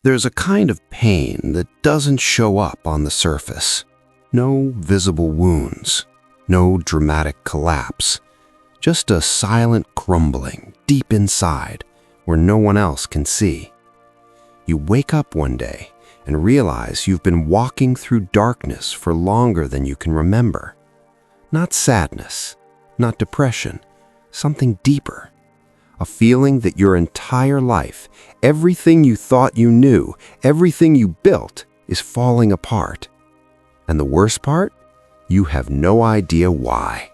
There's a kind of pain that doesn't show up on the surface. No visible wounds, no dramatic collapse, just a silent crumbling deep inside where no one else can see. You wake up one day and realize you've been walking through darkness for longer than you can remember. Not sadness, not depression, something deeper. A feeling that your entire life, everything you thought you knew, everything you built, is falling apart. And the worst part? You have no idea why.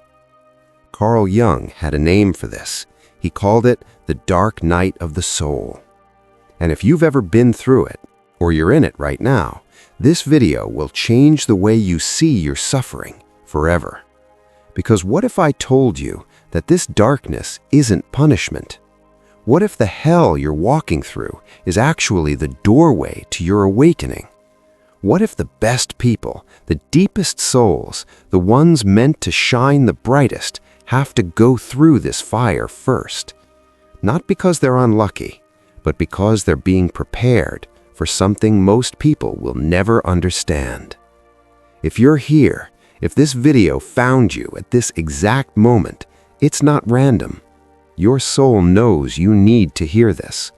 Carl Jung had a name for this. He called it the dark night of the soul. And if you've ever been through it, or you're in it right now, this video will change the way you see your suffering forever. Because what if I told you that this darkness isn't punishment? What if the hell you're walking through is actually the doorway to your awakening? What if the best people, the deepest souls, the ones meant to shine the brightest, have to go through this fire first? Not because they're unlucky, but because they're being prepared for something most people will never understand. If you're here, if this video found you at this exact moment, it's not random. Your soul knows you need to hear this.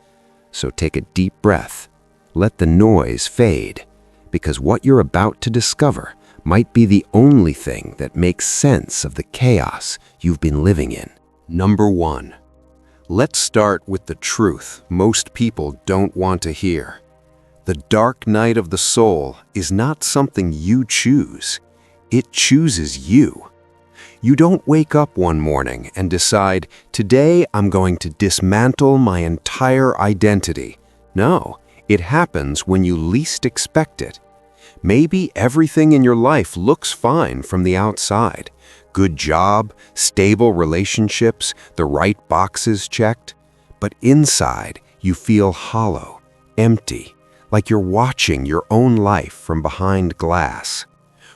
So take a deep breath. Let the noise fade, because what you're about to discover might be the only thing that makes sense of the chaos you've been living in. Number 1. Let's start with the truth most people don't want to hear. The dark night of the soul is not something you choose. It chooses you. You don't wake up one morning and decide, today I'm going to dismantle my entire identity. No, it happens when you least expect it. Maybe everything in your life looks fine from the outside. Good job, stable relationships, the right boxes checked. But inside, you feel hollow, empty, like you're watching your own life from behind glass.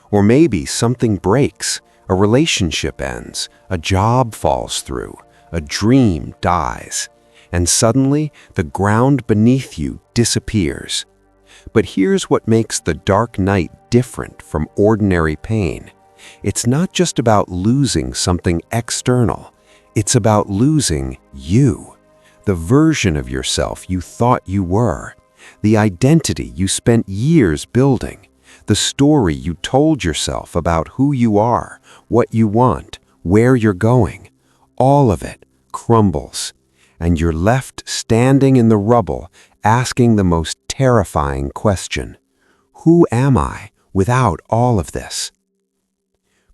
Or maybe something breaks, a relationship ends, a job falls through, a dream dies, and suddenly the ground beneath you disappears. But here's what makes the dark night different from ordinary pain. It's not just about losing something external. It's about losing you, the version of yourself you thought you were, the identity you spent years building, the story you told yourself about who you are, what you want, where you're going. All of it crumbles, and you're left standing in the rubble asking the most terrifying question: who am I without all of this?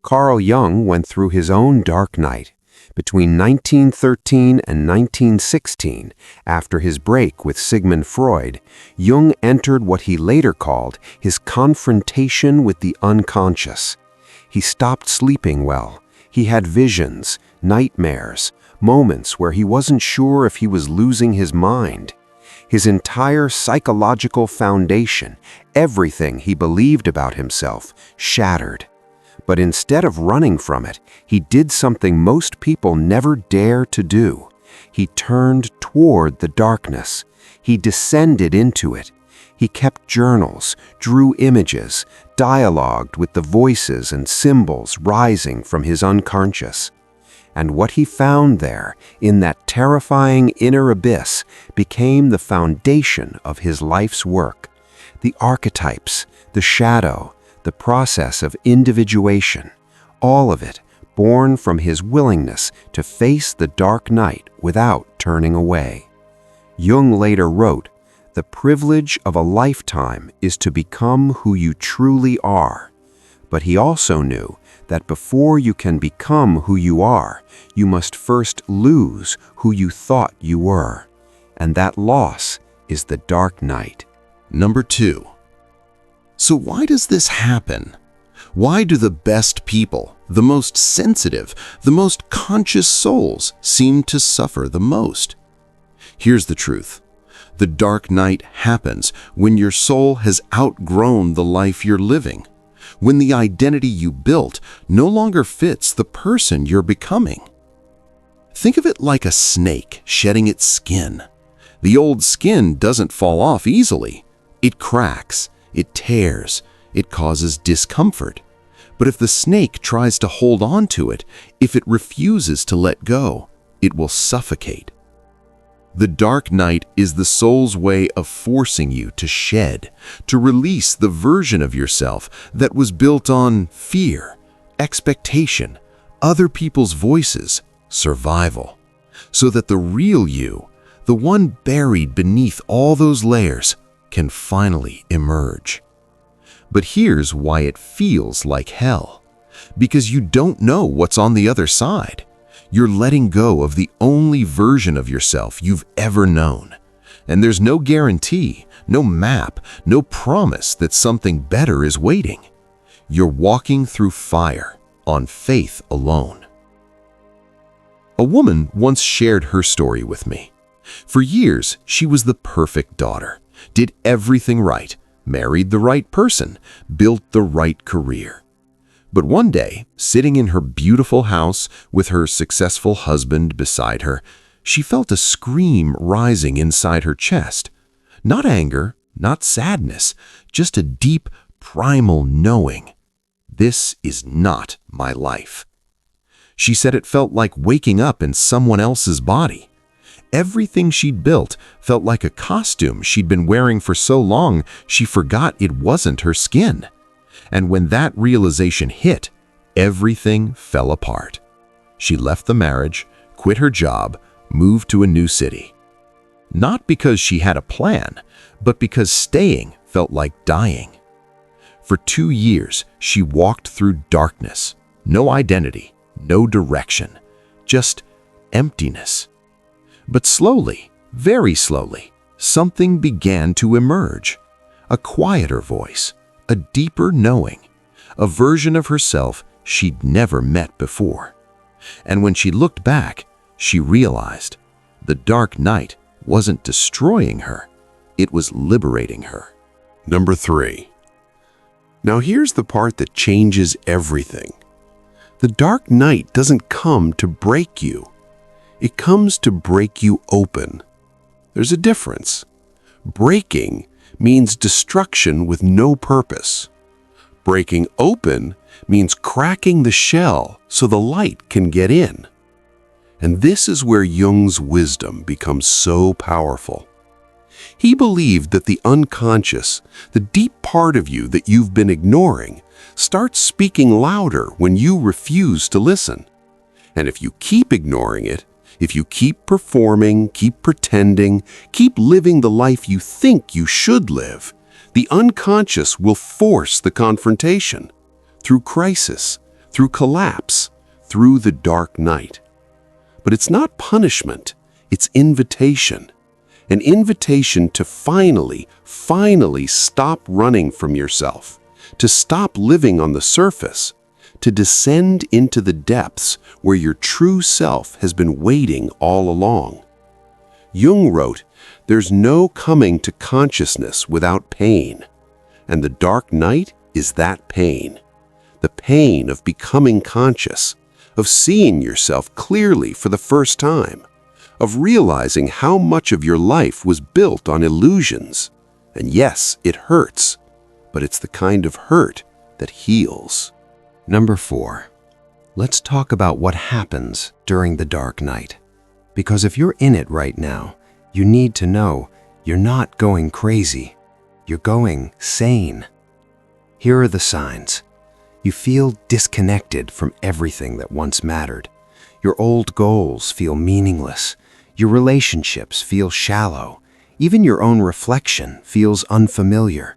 Carl Jung went through his own dark night. Between 1913 and 1916, after his break with Sigmund Freud, Jung entered what he later called his confrontation with the unconscious. He stopped sleeping well. He had visions, nightmares, moments where he wasn't sure if he was losing his mind. His entire psychological foundation, everything he believed about himself, shattered. But instead of running from it, he did something most people never dare to do. He turned toward the darkness. He descended into it. He kept journals, drew images, dialogued with the voices and symbols rising from his unconscious. And what he found there, in that terrifying inner abyss, became the foundation of his life's work. The archetypes, the shadow, the process of individuation, all of it born from his willingness to face the dark night without turning away. Jung later wrote, "The privilege of a lifetime is to become who you truly are." But he also knew that before you can become who you are, you must first lose who you thought you were. And that loss is the dark night. Number 2. So why does this happen? Why do the best people, the most sensitive, the most conscious souls seem to suffer the most? Here's the truth. The dark night happens when your soul has outgrown the life you're living, when the identity you built no longer fits the person you're becoming. Think of it like a snake shedding its skin. The old skin doesn't fall off easily. It cracks, it tears, it causes discomfort. But if the snake tries to hold on to it, if it refuses to let go, it will suffocate. The dark night is the soul's way of forcing you to shed, to release the version of yourself that was built on fear, expectation, other people's voices, survival, so that the real you, the one buried beneath all those layers, can finally emerge. But here's why it feels like hell. Because you don't know what's on the other side. You're letting go of the only version of yourself you've ever known. And there's no guarantee, no map, no promise that something better is waiting. You're walking through fire on faith alone. A woman once shared her story with me. For years, she was the perfect daughter, did everything right, married the right person, built the right career. But one day, sitting in her beautiful house with her successful husband beside her, she felt a scream rising inside her chest. Not anger, not sadness, just a deep, primal knowing. This is not my life. She said it felt like waking up in someone else's body. Everything she'd built felt like a costume she'd been wearing for so long she forgot it wasn't her skin. And when that realization hit, everything fell apart. She left the marriage, quit her job, moved to a new city. Not because she had a plan, but because staying felt like dying. For 2 years, she walked through darkness. No identity, no direction, just emptiness. But slowly, very slowly, something began to emerge. A quieter voice, a deeper knowing, a version of herself she'd never met before. And when she looked back, she realized the dark night wasn't destroying her, it was liberating her. Number 3. Now here's the part that changes everything. The dark night doesn't come to break you. It comes to break you open. There's a difference. Breaking means destruction with no purpose. Breaking open means cracking the shell so the light can get in. And this is where Jung's wisdom becomes so powerful. He believed that the unconscious, the deep part of you that you've been ignoring, starts speaking louder when you refuse to listen. And if you keep ignoring it, if you keep performing, keep pretending, keep living the life you think you should live, the unconscious will force the confrontation through crisis, through collapse, through the dark night. But it's not punishment, it's invitation. An invitation to finally stop running from yourself, to stop living on the surface, to descend into the depths where your true self has been waiting all along. Jung wrote, "There's no coming to consciousness without pain." And the dark night is that pain. The pain of becoming conscious, of seeing yourself clearly for the first time, of realizing how much of your life was built on illusions. And yes, it hurts, but it's the kind of hurt that heals. Number 4. Let's talk about what happens during the dark night. Because if you're in it right now, you need to know you're not going crazy. You're going sane. Here are the signs. You feel disconnected from everything that once mattered. Your old goals feel meaningless. Your relationships feel shallow. Even your own reflection feels unfamiliar.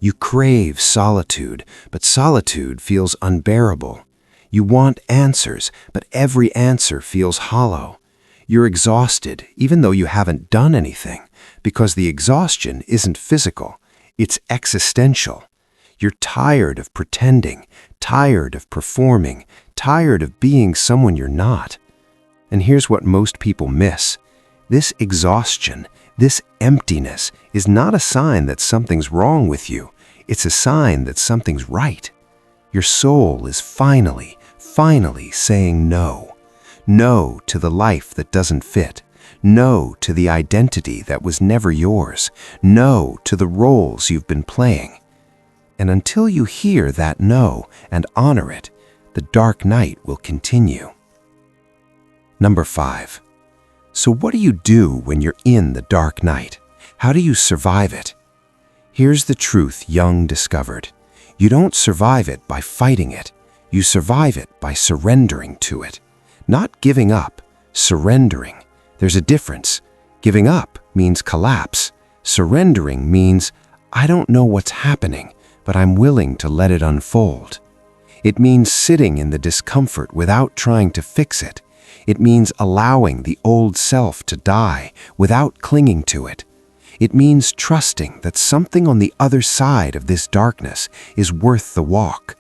You crave solitude, but solitude feels unbearable. You want answers, but every answer feels hollow. You're exhausted, even though you haven't done anything, because the exhaustion isn't physical, it's existential. You're tired of pretending, tired of performing, tired of being someone you're not. And here's what most people miss. This exhaustion, this emptiness, is not a sign that something's wrong with you. It's a sign that something's right. Your soul is finally saying no. No to the life that doesn't fit. No to the identity that was never yours. No to the roles you've been playing. And until you hear that no and honor it, the dark night will continue. Number 5. So what do you do when you're in the dark night? How do you survive it? Here's the truth Jung discovered. You don't survive it by fighting it. You survive it by surrendering to it. Not giving up, surrendering. There's a difference. Giving up means collapse. Surrendering means, I don't know what's happening, but I'm willing to let it unfold. It means sitting in the discomfort without trying to fix it. It means allowing the old self to die without clinging to it. It means trusting that something on the other side of this darkness is worth the walk.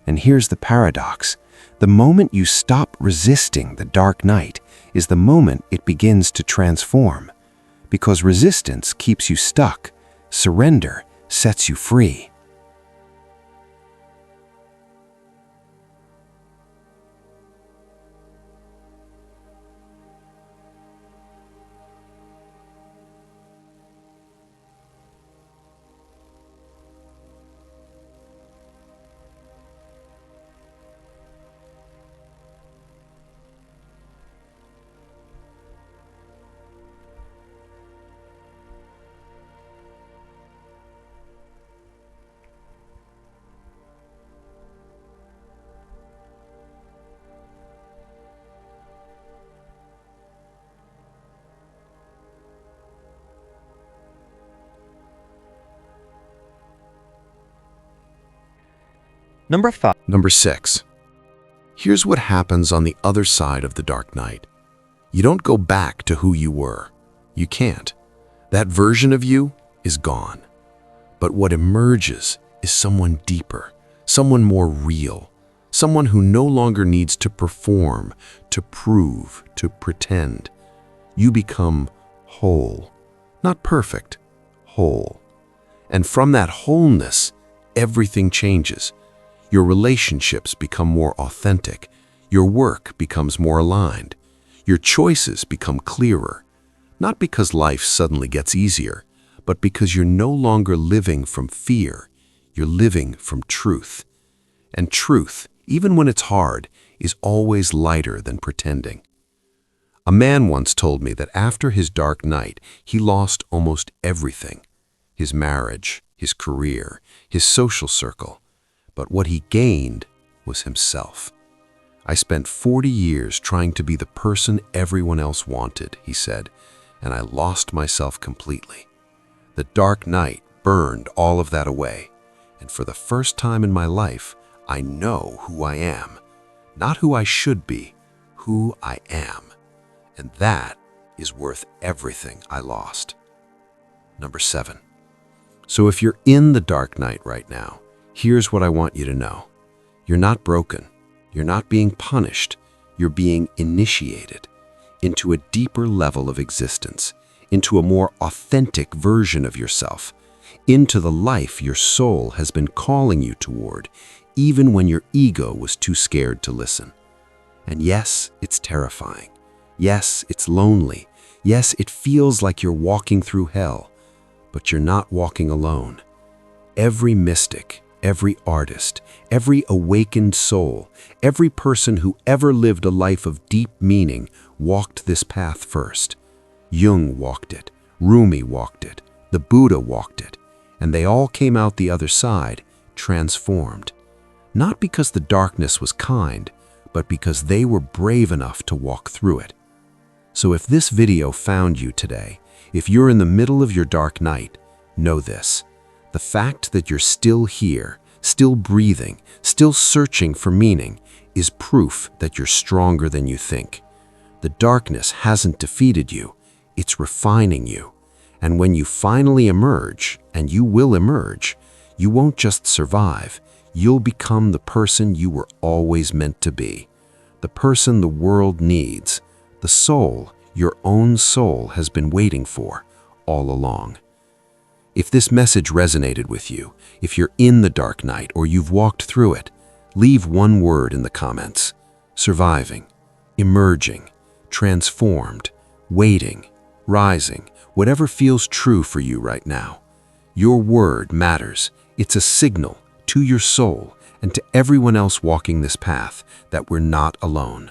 And here's the paradox. The moment you stop resisting the dark night is the moment it begins to transform. Because resistance keeps you stuck. Surrender sets you free. Number 5. Number 6. Here's what happens on the other side of the dark night. You don't go back to who you were. You can't. That version of you is gone. But what emerges is someone deeper, someone more real, someone who no longer needs to perform, to prove, to pretend. You become whole. Not perfect, whole. And from that wholeness, everything changes. Your relationships become more authentic. Your work becomes more aligned. Your choices become clearer. Not because life suddenly gets easier, but because you're no longer living from fear. You're living from truth. And truth, even when it's hard, is always lighter than pretending. A man once told me that after his dark night, he lost almost everything. His marriage, his career, his social circle. But what he gained was himself. I spent 40 years trying to be the person everyone else wanted, he said, and I lost myself completely. The dark night burned all of that away, and for the first time in my life, I know who I am. Not who I should be, who I am. And that is worth everything I lost. Number 7. So if you're in the dark night right now, here's what I want you to know. You're not broken. You're not being punished. You're being initiated into a deeper level of existence, into a more authentic version of yourself, into the life your soul has been calling you toward, even when your ego was too scared to listen. And yes, it's terrifying. Yes, it's lonely. Yes, it feels like you're walking through hell, but you're not walking alone. Every mystic, every artist, every awakened soul, every person who ever lived a life of deep meaning walked this path first. Jung walked it, Rumi walked it, the Buddha walked it, and they all came out the other side, transformed. Not because the darkness was kind, but because they were brave enough to walk through it. So if this video found you today, if you're in the middle of your dark night, know this. The fact that you're still here, still breathing, still searching for meaning, is proof that you're stronger than you think. The darkness hasn't defeated you, it's refining you. And when you finally emerge, and you will emerge, you won't just survive, you'll become the person you were always meant to be. The person the world needs, the soul your own soul has been waiting for all along. If this message resonated with you, if you're in the dark night or you've walked through it, leave one word in the comments. Surviving, emerging, transformed, waiting, rising, whatever feels true for you right now. Your word matters. It's a signal to your soul and to everyone else walking this path that we're not alone.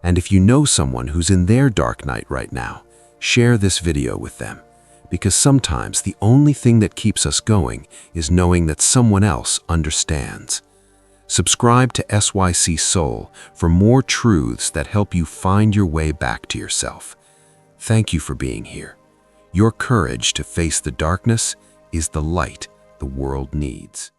And if you know someone who's in their dark night right now, share this video with them. Because sometimes the only thing that keeps us going is knowing that someone else understands. Subscribe to SYC Soul for more truths that help you find your way back to yourself. Thank you for being here. Your courage to face the darkness is the light the world needs.